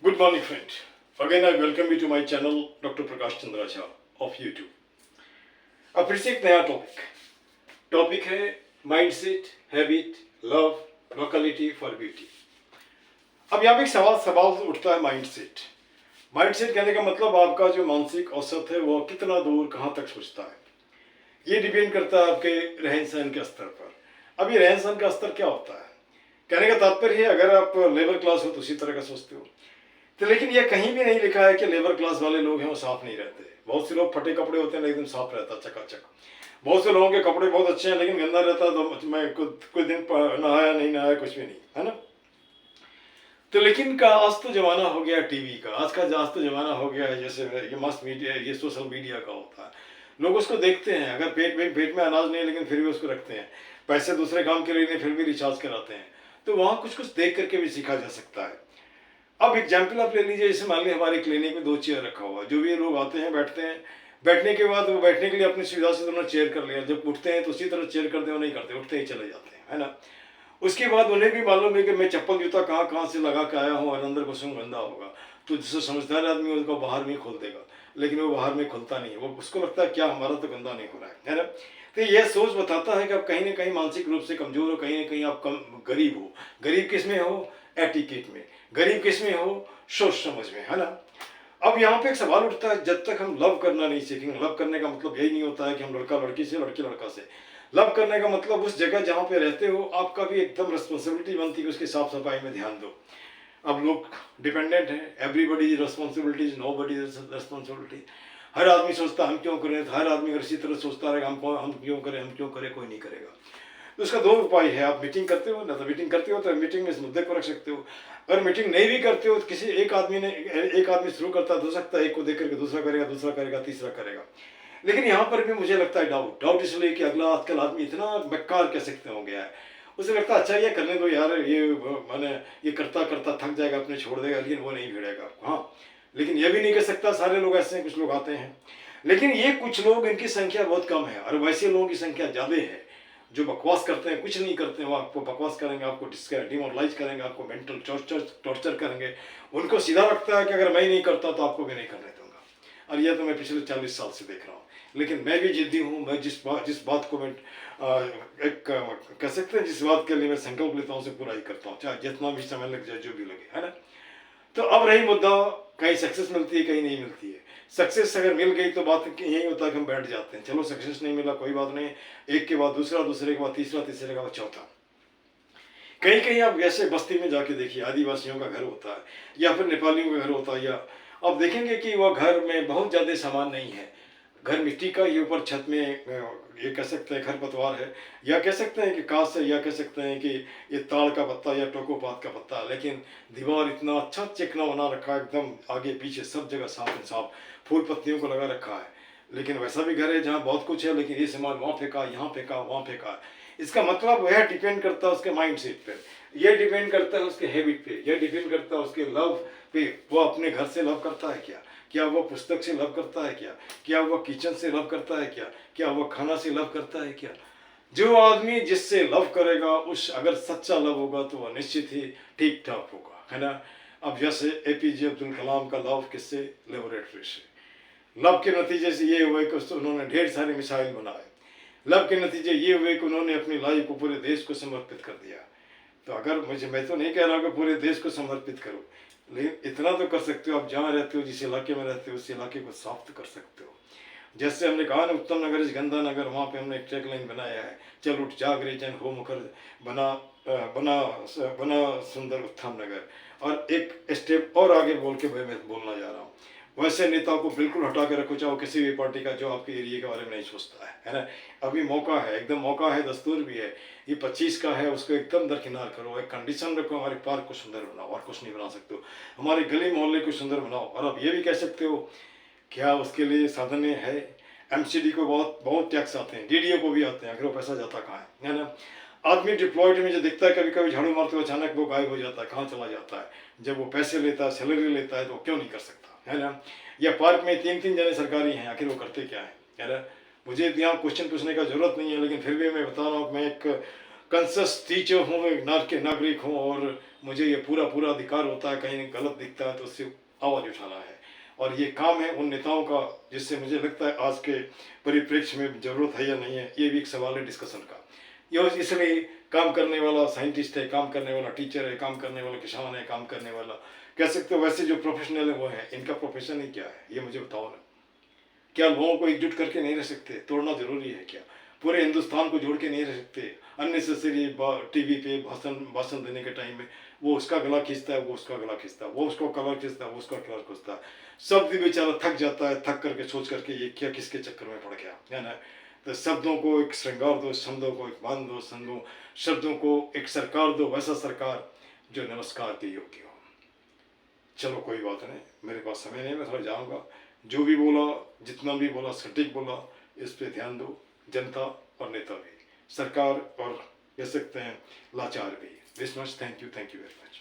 Good morning, friend. Again, I welcome you to my channel, Dr. Prakash Chandra Jha of YouTube. अब फिर से एक नया topic है mindset, habit, love, locality for beauty. अब यहाँ पे एक सवाल उठता है माइंडसेट। माइंडसेट कहने का मतलब आपका जो मानसिक औसत है वो कितना दूर कहाँ तक सोचता है। ये डिपेंड करता है आपके रहन सहन के स्तर पर। अब ये रहन सहन का स्तर क्या होता है? कहने का तात्पर्य है अगर आप लेबर क्लास हो तो उसी तरह का सोचते हो। तो लेकिन ये कहीं भी नहीं लिखा है कि लेबर क्लास वाले लोग हैं वो साफ नहीं रहते। बहुत से लोग फटे कपड़े होते हैं लेकिन साफ रहता चकाचक। बहुत से लोगों के कपड़े बहुत अच्छे हैं लेकिन गंदा रहता तो मैं कुछ दिन नहाया नहीं नहाया कुछ भी नहीं, है ना। तो लेकिन का आज तो जमाना हो गया टीवी का, आज तो जमाना हो गया है जैसे ये मास मीडिया, ये सोशल मीडिया का होता है। लोग उसको देखते हैं, अगर पेट में अनाज नहीं लेकिन फिर भी उसको रखते हैं, पैसे दूसरे काम के लिए नहीं फिर भी रिचार्ज कराते हैं। तो वहाँ कुछ देख करके भी सीखा जा सकता है। अब एग्जाम्पल आप ले लीजिए, जैसे मान लीजिए हमारे क्लिनिक में 2 चेयर रखा हुआ है, जो भी लोग आते हैं बैठते हैं, बैठने के बाद वो बैठने के लिए अपनी सुविधा से दोनों चेयर कर लिया, जब उठते हैं तो उसी तरह चेयर करते हैं, वो नहीं करते, उठते ही चले जाते हैं, है ना। उसके बाद उन्हें भी मालूम है कि मैं चप्पल जूता कहाँ कहाँ से लगा के आया हूँ और अंदर को सुन गंदा होगा, तो जिससे समझदार आदमी उनको बाहर में खोल देगा, लेकिन वो बाहर में खुलता नहीं है, वो उसको लगता है क्या हमारा तो गंदा नहीं हो रहा है ना। तो यह सोच बताता है कि आप कहीं ना कहीं मानसिक रूप से कमजोर हो, कहीं ना कहीं आप कम गरीब हो। गरीब किस में हो? एटिकेट में। गरीब किस में हो? सोच समझ में, है ना। अब यहाँ पे एक सवाल उठता है, जब तक हम लव करना नहीं सीखेंगे, लव करने का मतलब यही नहीं होता है कि हम लड़का लड़की से, लड़की लड़का से। लव करने का मतलब उस जगह जहाँ पे रहते हो आपका भी एकदम रिस्पॉन्सिबिलिटी बनती है कि उसकी साफ सफाई में ध्यान दो। अब लोग डिपेंडेंट हैं, everybody is responsibilities, nobody is responsibility. हर आदमी सोचता हम क्यों करें, हर आदमी अगर इसी तरह सोचता रहेगा हम क्यों करें, कोई नहीं करेगा। तो उसका 2 उपाय है, आप मीटिंग करते हो ना, तो मीटिंग करते हो तो मीटिंग में इस मुद्दे को रख सकते हो। अगर मीटिंग नहीं भी करते हो तो किसी एक आदमी शुरू करता हो सकता है एक को देख करके दूसरा करेगा, तीसरा करेगा। लेकिन यहाँ पर भी मुझे लगता है डाउट इसलिए कि अगला आजकल आदमी इतना बेकार कह सकते हो गया है, उसे लगता है अच्छा ये करने दो यार, ये मैंने ये करता करता थक जाएगा, अपने छोड़ देगा, लेकिन वो नहीं भिड़ेगा आपको। हाँ, लेकिन ये भी नहीं कह सकता सारे लोग ऐसे हैं, कुछ लोग आते हैं, लेकिन ये कुछ लोग, इनकी संख्या बहुत कम है और वैसे लोगों की संख्या ज़्यादा है जो बकवास करते हैं, कुछ नहीं करते हैं। वो आपको बकवास करेंगे, आपको डिमोरलाइज करेंगे, आपको मेंटल टॉर्चर करेंगे। उनको सीधा लगता है कि अगर मैं नहीं करता तो आपको भी नहीं करने दूंगा। और यह तो मैं पिछले 40 साल से देख रहा हूँ। लेकिन मैं भी जिद्दी हूँ, मैं जिस बात को मैं एक कह सकते हैं जिस बात के लिए मैं संकल्प लेता हूँ उसे पूरा ही करता हूँ, चाहे जितना भी समय लग जाए, जो भी लगे, है ना। तो अब रही मुद्दा, कहीं सक्सेस मिलती है, कहीं नहीं मिलती है। सक्सेस अगर मिल गई तो बात यही होता है कि हम बैठ जाते हैं, चलो सक्सेस नहीं मिला कोई बात नहीं, एक के बाद दूसरा, दूसरे के बाद तीसरा, तीसरे के बाद चौथा। कहीं कहीं आप वैसे बस्ती में जाके देखिए, आदिवासियों का घर होता है या फिर नेपालियों का घर होता है, या आप देखेंगे कि वह घर में बहुत ज़्यादा सामान नहीं है। घर मिट्टी का, ये ऊपर छत में ये कह सकते हैं खरपतवार है, या कह सकते हैं कि कांस है, या कह सकते हैं कि ये ताड़ का पत्ता या टोकोपात का पत्ता, लेकिन दीवार इतना अच्छा चिकना बना रखा है, एकदम आगे पीछे सब जगह साफ साफ फूल पत्तियों को लगा रखा है। लेकिन वैसा भी घर है जहाँ बहुत कुछ है, लेकिन ये सामान वहाँ फेंका, यहाँ फेंका, वहाँ फेंका। इसका मतलब वह डिपेंड करता है उसके माइंड सेट पर, यह डिपेंड करता है उसके हैबिट पे, यह डिपेंड करता है उसके लव पे। वो अपने घर से लव करता है क्या वो पुस्तक से लव करता है क्या वो किचन से लव करता है क्या वो खाना से लव करता है क्या। जो आदमी जिससे लव करेगा, उस अगर सच्चा लव होगा तो वह निश्चित ही ठीक ठाक होगा, है ना। अब जैसे एपीजे अब्दुल कलाम का लव किससे? लेबोरेटरी से। लव के नतीजे से ये हुए कि उन्होंने ढेर सारे मिसाइल बनाए। लव के नतीजे ये हुए कि उन्होंने अपनी लाइफ को पूरे देश को समर्पित कर दिया। तो अगर मैं तो नहीं कह रहा कि पूरे देश को समर्पित करो, लेकिन इतना तो कर सकते हो, आप जहाँ रहते हो, जिस इलाके में रहते हो, उस इलाके को साफ तो कर सकते हो। जैसे हमने कहा ना, उत्तम नगर इस गंदा नगर, वहाँ पे हमने एक ट्रैक लाइन बनाया है, चल उठ जाग रे जन हो मुखर, बना बना बना सुंदर उत्तम नगर। और एक स्टेप और आगे बोल के मैं बोलना जा रहा हूँ, वैसे नेताओं को बिल्कुल हटा के रखो, चाहे किसी भी पार्टी का, जो आपके एरिया के बारे में नहीं सोचता है ना। अभी मौका है, एकदम मौका है, दस्तूर भी है, ये 25 का है, उसको एकदम दरकिनार करो, एक कंडीशन रखो, हमारे पार्क को सुंदर बनाओ, और कुछ नहीं बना सकते हो, हमारे गली मोहल्ले को सुंदर बनाओ। और अब ये भी कह सकते हो क्या उसके लिए साधन है? एमसीडी को बहुत टैक्स आते हैं, डीडीओ को भी आते हैं, आखिर वो पैसा जाता कहाँ है ना। आदमी डिप्लॉयड में जो दिखता है, कभी कभी झाड़ू मारते हुए अचानक वो गायब हो जाता है, कहाँ चला जाता है? जब वो पैसे लेता है, सैलरी लेता है, तो क्यों नहीं कर सकता, है ना। या पार्क में 3-3 जने सरकारी हैं, आखिर वो करते क्या है ना। मुझे यहाँ क्वेश्चन पूछने का जरूरत नहीं है, लेकिन फिर भी मैं बता रहा हूँ, मैं एक कंसस टीचर हूँ, एक नागरिक हूँ, और मुझे ये पूरा अधिकार होता है, कहीं गलत दिखता है तो उससे आवाज़ उठाना है। और ये काम है उन नेताओं का जिससे मुझे लगता है आज के परिप्रेक्ष्य में ज़रूरत है या नहीं है, ये भी एक सवाल है डिस्कशन का। ये इसलिए काम करने वाला साइंटिस्ट है, काम करने वाला टीचर है, काम करने वाला किसान है, काम करने वाला कह सकते हो, वैसे जो प्रोफेशनल है वो है, इनका प्रोफेशन ही क्या है ये मुझे बताओ ना। क्या लोगों को एकजुट करके नहीं रह सकते? तोड़ना जरूरी है क्या? पूरे हिंदुस्तान को जोड़ के नहीं रह सकते? अननेसेसरी टीवी पे भाषण भाषण देने के टाइम में वो उसका गला खींचता है, वो उसका गला खींचता है, वो उसको कलर खींचता है, वो उसका कलर खींचता है। शब्द भी बेचारा थक जाता है, थक करके सोच करके ये क्या किसके चक्कर में पड़ गया, है ना। तो शब्दों को एक श्रृंगार दो, शब्दों को एक मान दो, शब्दों को एक सरकार दो, वैसा सरकार जो नमस्कार के योग्य हो। चलो कोई बात नहीं, मेरे पास समय नहीं, मैं थोड़ा जाऊँगा। जो भी बोला, जितना भी बोला सटीक बोला, इस पे ध्यान दो। जनता और नेता भी, सरकार और कह सकते हैं लाचार भी। This much, thank you very much.